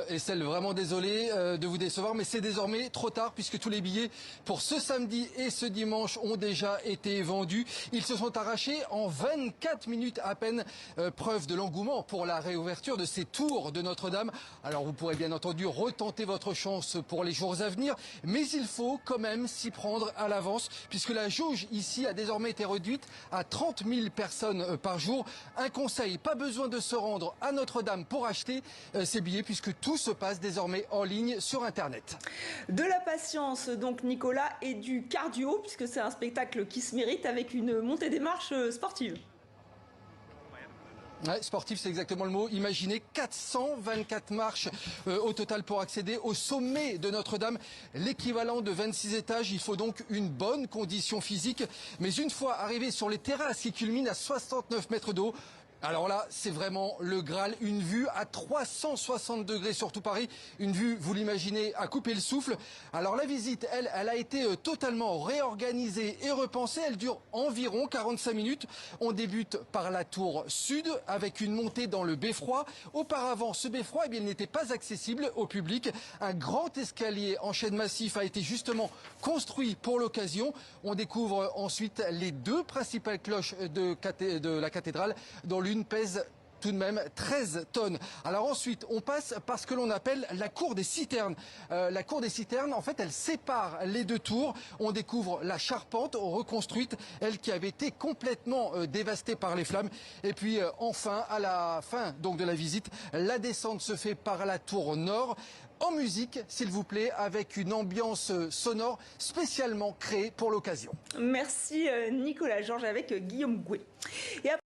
Estelle, vraiment désolé de vous décevoir, mais c'est désormais trop tard puisque tous les billets pour ce samedi et ce dimanche ont déjà été vendus. Ils se sont arrachés en 24 minutes à peine, preuve de l'engouement pour la réouverture de ces tours de Notre-Dame. Alors vous pourrez bien entendu retenter votre chance pour les jours à venir, mais il faut quand même s'y prendre à l'avance puisque la jauge ici a désormais été réduite à 30 000 personnes par jour. Un conseil, pas besoin de se rendre à Notre-Dame pour acheter ces billets puisque tout se passe désormais en ligne sur Internet. De la patience donc Nicolas et du cardio puisque c'est un spectacle qui se mérite avec une montée des marches sportive. Ouais, sportif, c'est exactement le mot. Imaginez 424 marches au total pour accéder au sommet de Notre-Dame, l'équivalent de 26 étages. Il faut donc une bonne condition physique. Mais une fois arrivé sur les terrasses qui culminent à 69 mètres d'eau, alors là, c'est vraiment le Graal, une vue à 360 degrés sur tout Paris, une vue, vous l'imaginez, à couper le souffle. Alors la visite, elle a été totalement réorganisée et repensée, elle dure environ 45 minutes. On débute par la tour sud avec une montée dans le beffroi. Auparavant, ce beffroi, il n'était pas accessible au public. Un grand escalier en chêne massif a été justement construit pour l'occasion. On découvre ensuite les deux principales cloches de la cathédrale, dont l'une pèse tout de même 13 tonnes. Alors ensuite, on passe par ce que l'on appelle la cour des citernes. La cour des citernes, en fait, elle sépare les deux tours. On découvre la charpente reconstruite, elle qui avait été complètement dévastée par les flammes. Et puis enfin, à la fin donc de la visite, la descente se fait par la tour nord. En musique, s'il vous plaît, avec une ambiance sonore spécialement créée pour l'occasion. Merci Nicolas Georges avec Guillaume Gouet. Et après